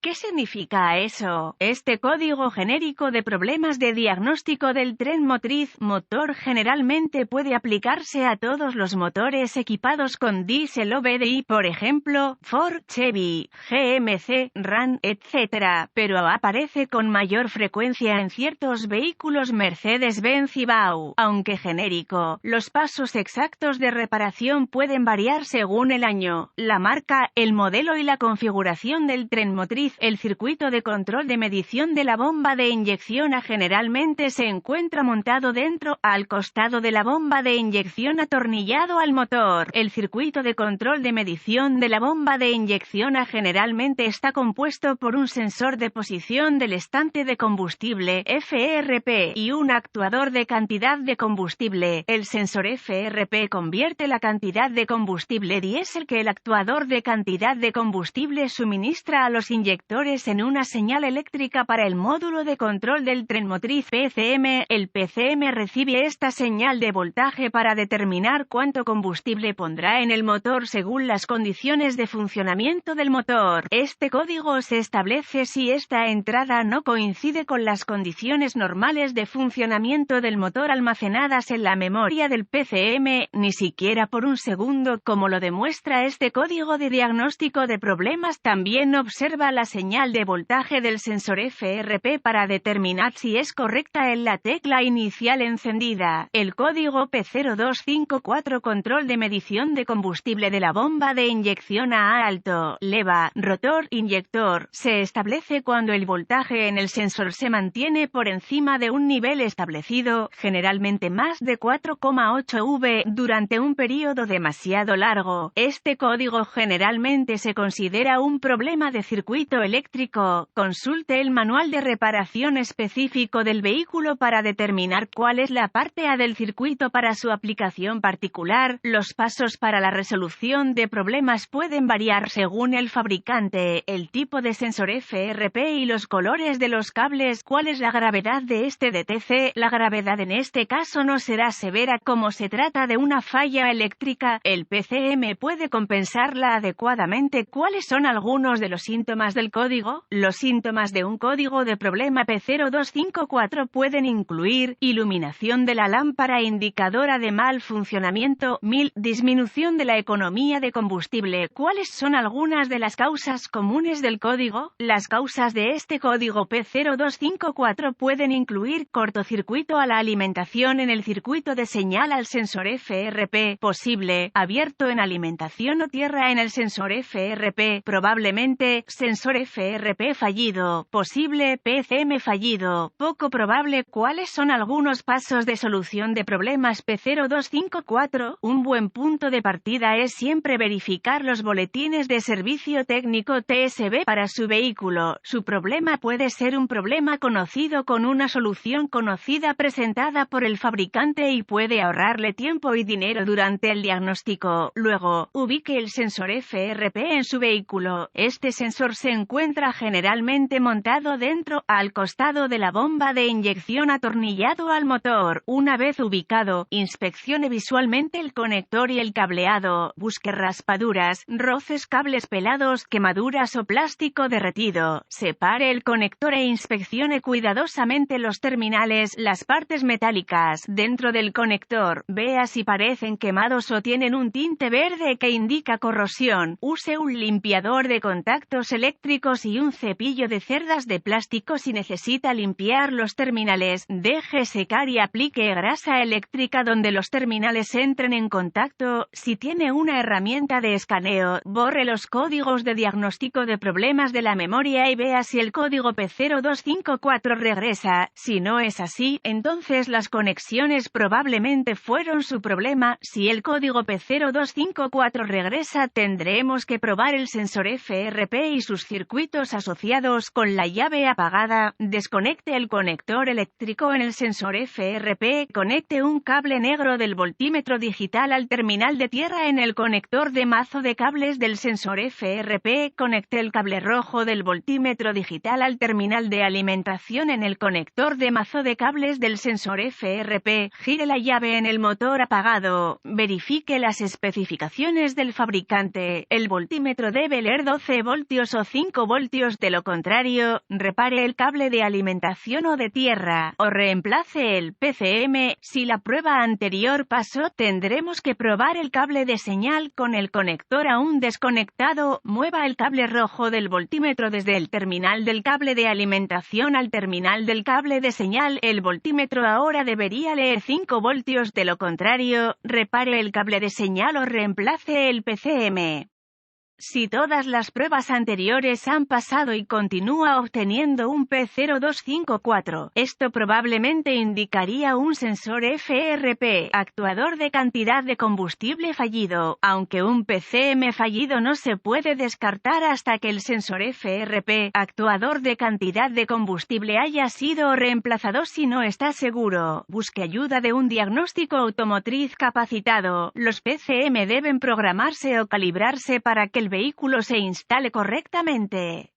¿Qué significa eso? Este código genérico de problemas de diagnóstico del tren motriz motor generalmente puede aplicarse a todos los motores equipados con diésel o VDI, por ejemplo, Ford, Chevy, GMC, Ram, etc., pero aparece con mayor frecuencia en ciertos vehículos Mercedes-Benz y BAU. Aunque genérico, los pasos exactos de reparación pueden variar según el año, la marca, el modelo y la configuración del tren motriz. El circuito de control de medición de la bomba de inyección generalmente se encuentra montado dentro, al costado de la bomba de inyección atornillado al motor. El circuito de control de medición de la bomba de inyección generalmente está compuesto por un sensor de posición del estante de combustible FRP y un actuador de cantidad de combustible. El sensor FRP convierte la cantidad de combustible diésel que el actuador de cantidad de combustible suministra a los inyectores en una señal eléctrica para el módulo de control del tren motriz PCM. El PCM recibe esta señal de voltaje para determinar cuánto combustible pondrá en el motor según las condiciones de funcionamiento del motor. Este código se establece si esta entrada no coincide con las condiciones normales de funcionamiento del motor almacenadas en la memoria del PCM, ni siquiera por un segundo, como lo demuestra este código de diagnóstico de problemas. También observa la señal de voltaje del sensor FRP para determinar si es correcta en la tecla inicial encendida. El código P0254 control de medición de combustible de la bomba de inyección a alto, leva, rotor, inyector, se establece cuando el voltaje en el sensor se mantiene por encima de un nivel establecido, generalmente más de 4,8 V, durante un periodo demasiado largo. Este código generalmente se considera un problema de circuito eléctrico. Consulte el manual de reparación específico del vehículo para determinar cuál es la parte A del circuito para su aplicación particular. Los pasos para la resolución de problemas pueden variar según el fabricante, el tipo de sensor FRP y los colores de los cables. ¿Cuál es la gravedad de este DTC? La gravedad en este caso no será severa como se trata de una falla eléctrica. El PCM puede compensarla adecuadamente. ¿Cuáles son algunos de los síntomas del código? Los síntomas de un código de problema P0254 pueden incluir iluminación de la lámpara indicadora de mal funcionamiento, disminución de la economía de combustible. ¿Cuáles son algunas de las causas comunes del código? Las causas de este código P0254 pueden incluir cortocircuito a la alimentación en el circuito de señal al sensor FRP, posible, abierto en alimentación o tierra en el sensor FRP, probablemente, sensor FRP fallido, posible, PCM fallido, poco probable. ¿Cuáles son algunos pasos de solución de problemas P0254? Un buen punto de partida es siempre verificar los boletines de servicio técnico TSB para su vehículo. Su problema puede ser un problema conocido con una solución conocida presentada por el fabricante y puede ahorrarle tiempo y dinero durante el diagnóstico. Luego, ubique el sensor FRP en su vehículo. Este sensor se encuentra generalmente montado dentro, al costado de la bomba de inyección atornillado al motor. Una vez ubicado, inspeccione visualmente el conector y el cableado. Busque raspaduras, roces, cables pelados, quemaduras o plástico derretido. Separe el conector e inspeccione cuidadosamente los terminales, las partes metálicas dentro del conector. Vea si parecen quemados o tienen un tinte verde que indica corrosión. Use un limpiador de contactos eléctricos y un cepillo de cerdas de plástico si necesita limpiar los terminales. Deje secar y aplique grasa eléctrica donde los terminales entren en contacto. Si tiene una herramienta de escaneo, borre los códigos de diagnóstico de problemas de la memoria y vea si el código P0254 regresa. Si no es así, entonces las conexiones probablemente fueron su problema. Si el código P0254 regresa, tendremos que probar el sensor FRP y sus circuitos asociados con la llave apagada. Desconecte el conector eléctrico en el sensor FRP. Conecte un cable negro del voltímetro digital al terminal de tierra en el conector de mazo de cables del sensor FRP. Conecte el cable rojo del voltímetro digital al terminal de alimentación en el conector de mazo de cables del sensor FRP. Gire la llave en el motor apagado. Verifique las especificaciones del fabricante. El voltímetro debe leer 12 voltios o 5 5 voltios, de lo contrario, repare el cable de alimentación o de tierra, o reemplace el PCM. Si la prueba anterior pasó, tendremos que probar el cable de señal con el conector aún desconectado. Mueva el cable rojo del voltímetro desde el terminal del cable de alimentación al terminal del cable de señal. El voltímetro ahora debería leer 5 voltios, de lo contrario, repare el cable de señal o reemplace el PCM. Si todas las pruebas anteriores han pasado y continúa obteniendo un P0254, esto probablemente indicaría un sensor FRP, actuador de cantidad de combustible fallido, aunque un PCM fallido no se puede descartar hasta que el sensor FRP, actuador de cantidad de combustible, haya sido reemplazado. Si no está seguro, busque ayuda de un diagnóstico automotriz capacitado. Los PCM deben programarse o calibrarse para que el vehículo se instale correctamente.